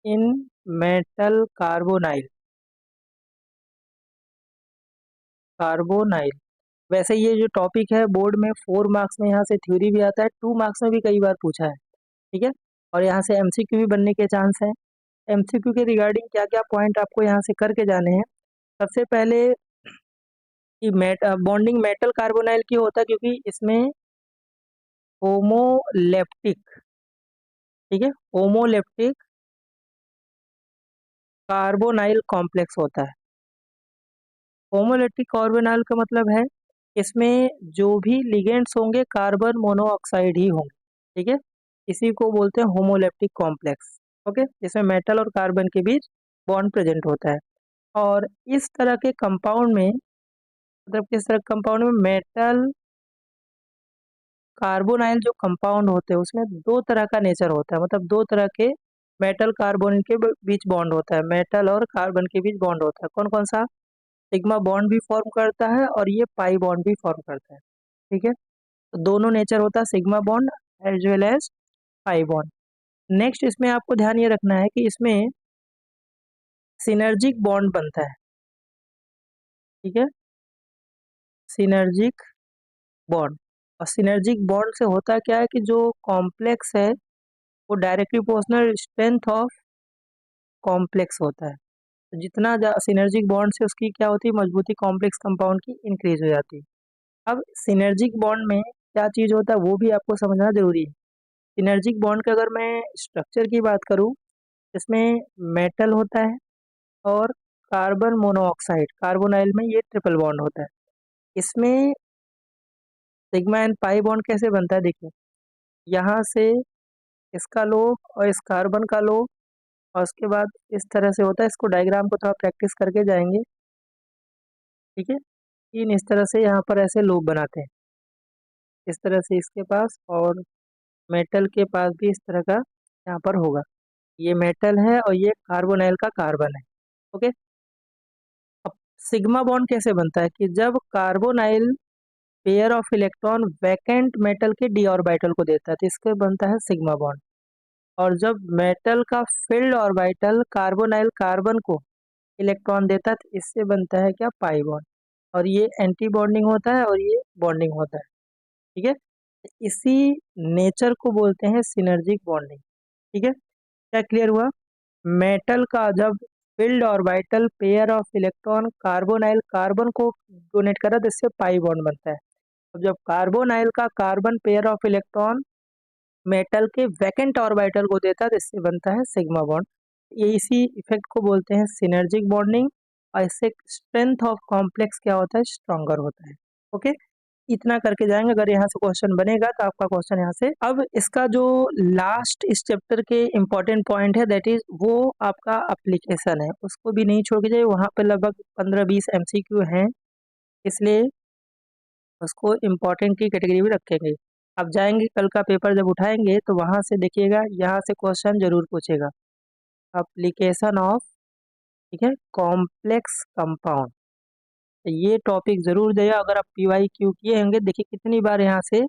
in metal carbonyl, carbonyl. वैसे ये जो टॉपिक है बोर्ड में 4 मार्क्स में यहाँ से थ्योरी भी आता है, 2 मार्क्स में भी कई बार पूछा है। ठीक है, और यहाँ से MCQ भी बनने के चांस है। MCQ के रिगार्डिंग क्या क्या पॉइंट आपको यहाँ से करके जाने हैं। सबसे पहले कि बॉन्डिंग मेटल कार्बोनाइल क्यों होता है, क्योंकि इसमें होमोलेप्टिक, ठीक है, होमोलेप्टिक कार्बोनाइल कॉम्प्लेक्स होता है। होमोलेप्टिक कार्बोनाइल का मतलब है इसमें जो भी लिगेंड्स होंगे कार्बन मोनोऑक्साइड ही होंगे। ठीक है, इसी को बोलते हैं होमोलेप्टिक कॉम्प्लेक्स। ओके, इसमें मेटल और कार्बन के बीच बॉन्ड प्रेजेंट होता है। और इस तरह के कंपाउंड में, मतलब किस तरह कंपाउंड में, मेटल कार्बोनाइल जो कंपाउंड होते हैं उसमें 2 तरह का नेचर होता है, मतलब 2 तरह के मेटल कार्बन के बीच बॉन्ड होता है, मेटल और कार्बन के बीच बॉन्ड होता है। कौन कौन सा, सिग्मा बॉन्ड भी फॉर्म करता है और ये पाई बॉन्ड भी फॉर्म करता है। ठीक है, तो दोनों नेचर होता है, sigma bond as well as pi bond. Next इसमें आपको ध्यान ये रखना है कि इसमें सिनर्जिक बॉन्ड बनता है। ठीक है, सिनर्जिक बॉन्ड। और सिनर्जिक बॉन्ड से होता क्या है कि जो कॉम्प्लेक्स है वो directly proportional strength of complex होता है। तो जितना सिनर्जिक बॉन्ड से उसकी क्या होती है, मजबूती कॉम्प्लेक्स कंपाउंड की इंक्रीज हो जाती है। अब सिनर्जिक बॉन्ड में क्या चीज़ होता है वो भी आपको समझना जरूरी है। सिनर्जिक बॉन्ड का अगर मैं स्ट्रक्चर की बात करूँ, इसमें मेटल होता है और कार्बन मोनोऑक्साइड, कार्बोनाइल में ये ट्रिपल बॉन्ड होता है। इसमें सिग्मा एंड पाई बॉन्ड कैसे बनता है, देखिए यहाँ से इसका लो और इस कार्बन का लो, और उसके बाद इस तरह से होता है। इसको डायग्राम को थोड़ा प्रैक्टिस करके जाएंगे। ठीक है, तीन इस तरह से यहाँ पर ऐसे लूप बनाते हैं, इस तरह से इसके पास, और मेटल के पास भी इस तरह का यहाँ पर होगा। ये मेटल है और ये कार्बोनाइल का कार्बन है। ओके, अब सिग्मा बॉन्ड कैसे बनता है कि जब carbonyl pair of electron vacant metal के डी ऑर्बिटल को देता है तो इसके बनता है सिग्मा बॉन्ड। और जब मेटल का फील्ड ऑर्बिटल कार्बोनाइल कार्बन को इलेक्ट्रॉन देता है तो इससे बनता है क्या, पाई बॉन्ड। और ये एंटी बॉन्डिंग होता है और ये बॉन्डिंग होता है। ठीक है, इसी नेचर को बोलते हैं सिनर्जिक बॉन्डिंग। ठीक है, क्या क्लियर हुआ? मेटल का जब filled orbital pair of electron carbonyl carbon को डोनेट करा तो इससे पाई बॉन्ड बनता है। अब जब कार्बोनाइल का carbon pair of electron metal के वैकेंट ऑर्बिटल को देता है तो इससे बनता है सिग्मा बॉन्ड। ये इसी इफेक्ट को बोलते हैं सिनर्जिक बॉन्डिंग, और इससे स्ट्रेंथ ऑफ कॉम्प्लेक्स क्या होता है, स्ट्रॉन्गर होता है। ओके, इतना करके जाएंगे। अगर यहाँ से क्वेश्चन बनेगा तो आपका क्वेश्चन यहाँ से। अब इसका जो लास्ट इस चैप्टर के इम्पोर्टेंट पॉइंट है दैट इज वो आपका एप्लीकेशन है, उसको भी नहीं छोड़ के जाइए। वहाँ पे लगभग 15-20 MCQ हैं, इसलिए उसको इम्पोर्टेंट की कैटेगरी में रखेंगे। अब जाएंगे कल का पेपर जब उठाएंगे तो वहाँ से देखिएगा, यहाँ से क्वेश्चन जरूर पूछेगा, एप्लीकेशन ऑफ, ठीक है, कॉम्प्लेक्स कंपाउंड। ये टॉपिक जरूर देगा। अगर आप PYQ किए होंगे, देखिए कितनी बार यहाँ से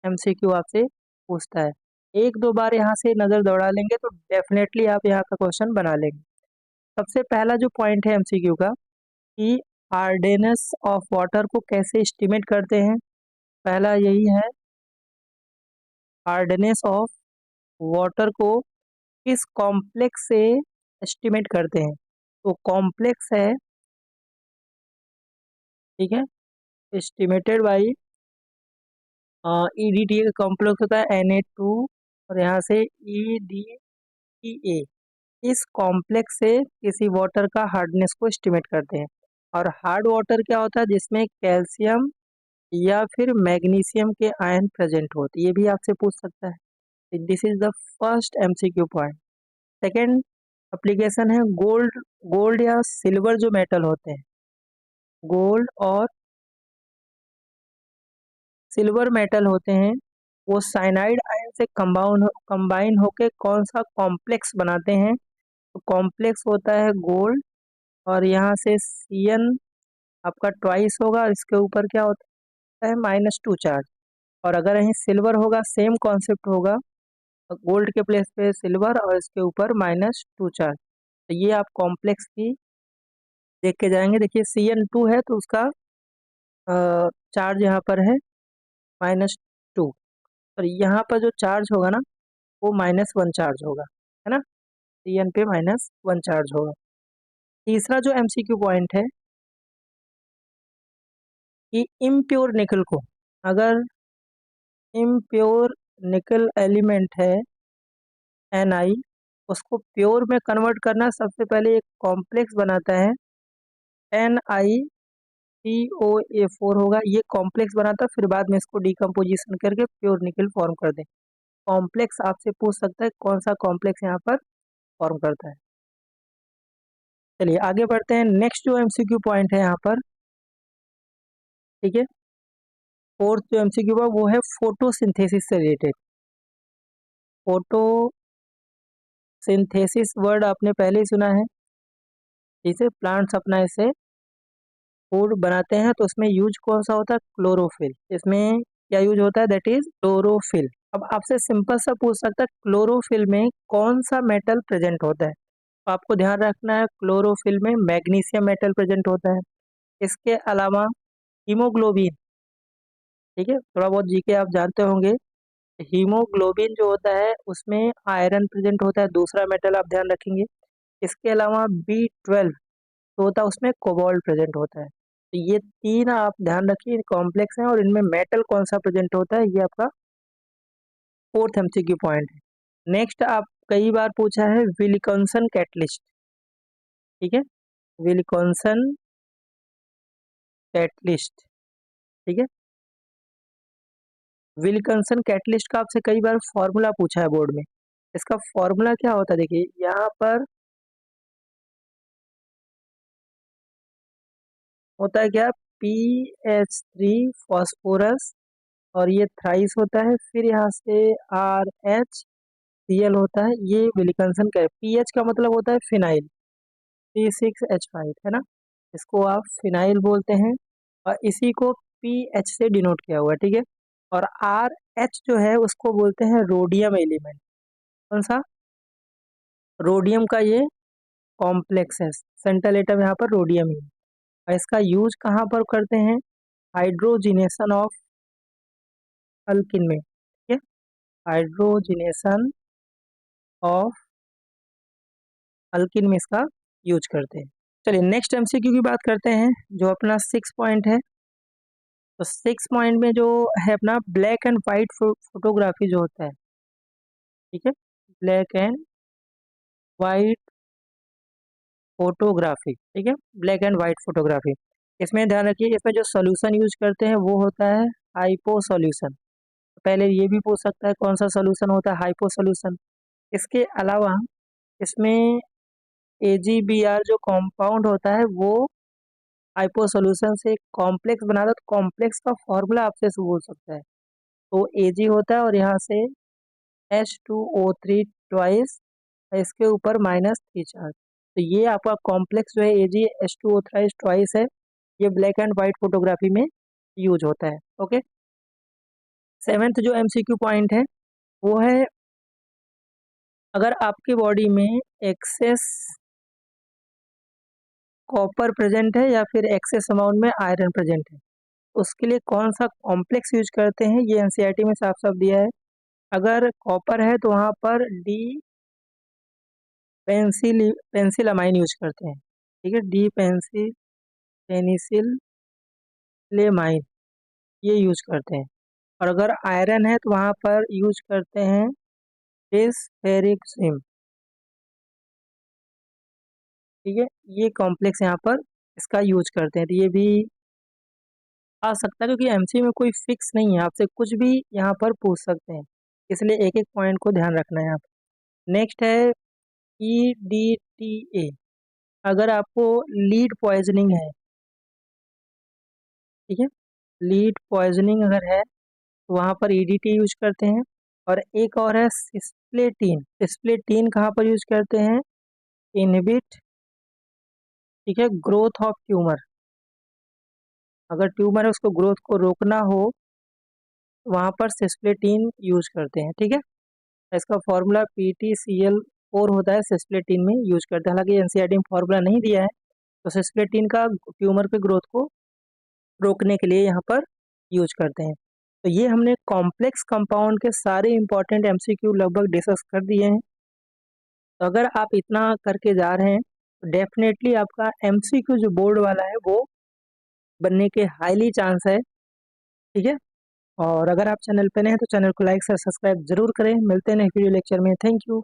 MCQ आपसे पूछता है। एक दो बार यहाँ से नज़र दौड़ा लेंगे तो डेफिनेटली आप यहाँ का क्वेश्चन बना लेंगे। सबसे पहला जो पॉइंट है MCQ का कि हार्डनेस ऑफ वाटर को कैसे एस्टिमेट करते हैं, पहला यही है, हार्डनेस ऑफ वाटर को किस कॉम्प्लेक्स से एस्टिमेट करते हैं। तो कॉम्प्लेक्स है, ठीक है, एस्टिमेटेड बाई EDTA का कॉम्प्लेक्स होता है Na2 और यहाँ से EDTA। इस कॉम्प्लेक्स से किसी वाटर का हार्डनेस को एस्टिमेट करते हैं। और हार्ड वाटर क्या होता है, जिसमें कैल्शियम या फिर मैग्नीशियम के आयन प्रेजेंट होते हैं। ये भी आपसे पूछ सकता है। This is the first MCQ point. Second application है गोल्ड। गोल्ड या सिल्वर जो मेटल होते हैं, गोल्ड और सिल्वर मेटल होते हैं, वो साइनाइड आयन से कंबाइन होके कौन सा कॉम्प्लेक्स बनाते हैं। तो कॉम्प्लेक्स होता है गोल्ड, और यहाँ से Cn आपका ट्वाइस होगा और इसके ऊपर क्या होता है, -2 चार्ज। और अगर यहीं सिल्वर होगा, सेम कॉन्सेप्ट होगा, गोल्ड के प्लेस पे सिल्वर और इसके ऊपर -2 चार्ज। तो ये आप कॉम्प्लेक्स की देख के जाएंगे। देखिए Cn2 है तो उसका चार्ज यहाँ पर है -2, और यहाँ पर जो चार्ज होगा ना वो -1 चार्ज होगा, है ना। Cn पे -1 चार्ज होगा। तीसरा जो MCQ पॉइंट है कि इम्प्योर निकल को, अगर इम्प्योर निकल एलिमेंट है Ni, उसको प्योर में कन्वर्ट करना, सबसे पहले एक कॉम्प्लेक्स बनाता है NiCOA4 होगा। ये कॉम्प्लेक्स बनाता है, फिर बाद में इसको डिकम्पोजिशन करके प्योर निकल फॉर्म कर दे। कॉम्प्लेक्स आपसे पूछ सकता है कौन सा कॉम्प्लेक्स यहाँ पर फॉर्म करता है। चलिए आगे बढ़ते हैं। नेक्स्ट जो MCQ पॉइंट है यहाँ पर, ठीक है, फोर्थ जो MCQ है वो है फोटोसिंथेसिस से रिलेटेड। फोटोसिंथेसिस वर्ड आपने पहले ही सुना है, जैसे प्लांट्स अपना इसे फूड बनाते हैं तो उसमें यूज कौन सा होता है, क्लोरोफिल। इसमें क्या यूज होता है, दैट इज क्लोरोफिल। अब आपसे सिंपल सा पूछ सकता है क्लोरोफिल में कौन सा मेटल प्रेजेंट होता है। तो आपको ध्यान रखना है क्लोरोफिल में मैग्नीशियम मेटल प्रेजेंट होता है। इसके अलावा हीमोग्लोबिन, ठीक है, थोड़ा बहुत जीके आप जानते होंगे। हीमोग्लोबिन जो होता है उसमें आयरन प्रेजेंट होता है, दूसरा मेटल आप ध्यान रखेंगे। इसके अलावा B12 तो होता है, उसमें कोबाल्ट प्रेजेंट होता है। तो ये तीन आप ध्यान रखिए, कॉम्प्लेक्स हैं और इनमें मेटल कौन सा प्रेजेंट होता है, ये आपका फोर्थ MCQ पॉइंट है। नेक्स्ट आप कई बार पूछा है विल्कोंसन कैटलिस्ट, ठीक है, विल्कोंसन कैटलिस्ट, ठीक है। विल्कोंसन कैटलिस्ट का आपसे कई बार फॉर्मूला पूछा है बोर्ड में। इसका फॉर्मूला क्या होता है, देखिए यहाँ पर होता है क्या, PH3 फॉस्फोरस, और ये थ्राइस होता है, फिर यहाँ से RHCl होता है। ये विल्कोंसन का है। पीएच का मतलब होता है फिनाइल, C6H5, है ना, इसको आप फिनाइल बोलते हैं, और इसी को PH से डिनोट किया हुआ है, ठीक है। और RH जो है उसको बोलते हैं रोडियम एलिमेंट, कौन सा? रोडियम का ये कॉम्प्लेक्स है, सेंट्रल एटम यहाँ पर रोडियम ही है। और इसका यूज कहाँ पर करते हैं? हाइड्रोजिनेशन ऑफ अल्किन में, ठीक है, हाइड्रोजिनेशन ऑफ अल्किन में इसका यूज करते हैं। चलिए नेक्स्ट एमसीक्यू की बात करते हैं, जो अपना 6 पॉइंट है। तो 6 पॉइंट में जो है अपना ब्लैक एंड वाइट फोटोग्राफी जो होता है, ठीक है, ब्लैक एंड वाइट फोटोग्राफी, ठीक है, ब्लैक एंड वाइट फोटोग्राफी। इसमें ध्यान रखिए, इसमें जो सोल्यूशन यूज करते हैं वो होता है हाइपो सोल्यूशन। पहले ये भी पूछ सकता है कौन सा सोल्यूशन होता है? Hypo solution. इसके अलावा इसमें AgBr जो कंपाउंड होता है वो हाइपो सोल्यूशन से कॉम्प्लेक्स बनाता है, तो कॉम्प्लेक्स का फॉर्मूला आपसे बोल सकता है। तो Ag होता है और यहाँ से H2O3 ट्वाइस, इसके ऊपर -3 चार्ज। तो ये आपका कॉम्प्लेक्स जो है AgH2O3 ट्वाइस है, ये ब्लैक एंड वाइट फोटोग्राफी में यूज होता है। ओके, 7th जो MCQ पॉइंट है वो है, अगर आपकी बॉडी में एक्सेस कॉपर प्रेजेंट है या फिर एक्सेस अमाउंट में आयरन प्रेजेंट है, उसके लिए कौन सा कॉम्प्लेक्स यूज करते हैं? ये एनसीईआरटी में साफ साफ दिया है। अगर कॉपर है तो वहाँ पर डी पेंसिलमाइन यूज करते हैं, ठीक है, डी पेनिसिलेमाइन ये यूज करते हैं। और अगर आयरन है तो वहाँ पर यूज करते हैं फेरिक, ठीक है, ये कॉम्प्लेक्स यहाँ पर इसका यूज करते हैं। तो ये भी आ सकता है, क्योंकि एमसी में कोई फिक्स नहीं है, आपसे कुछ भी यहाँ पर पूछ सकते हैं, इसलिए एक एक पॉइंट को ध्यान रखना है यहाँ पर। नेक्स्ट है EDTA। अगर आपको लीड पॉइजनिंग है, ठीक है, लीड पॉइजनिंग अगर है तो वहाँ पर EDTA यूज करते हैं। और एक और है सिस्प्लेटीन। सिस्प्लेटीन कहाँ पर यूज करते हैं? इनहिबिट, ठीक है, ग्रोथ ऑफ ट्यूमर। अगर ट्यूमर है उसको ग्रोथ को रोकना हो तो वहाँ पर सिस्प्लेटीन यूज करते हैं, ठीक है। इसका फॉर्मूला PtCl4 होता है, सिस्प्लेटीन में यूज करते हैं। हालांकि एनसीईआरटी में फॉर्मूला नहीं दिया है, तो सिस्प्लेटीन का ट्यूमर पे ग्रोथ को रोकने के लिए यहाँ पर यूज करते हैं। तो ये हमने कॉम्प्लेक्स कंपाउंड के सारे इंपॉर्टेंट MCQ लगभग डिस्कस कर दिए हैं। तो अगर आप इतना करके जा रहे हैं तो डेफिनेटली आपका MCQ जो बोर्ड वाला है वो बनने के हाईली चांस है, ठीक है। और अगर आप चैनल पे नए हैं तो चैनल को लाइक से सब्सक्राइब जरूर करें। मिलते हैं नेक्स्ट वीडियो लेक्चर में। Thank you.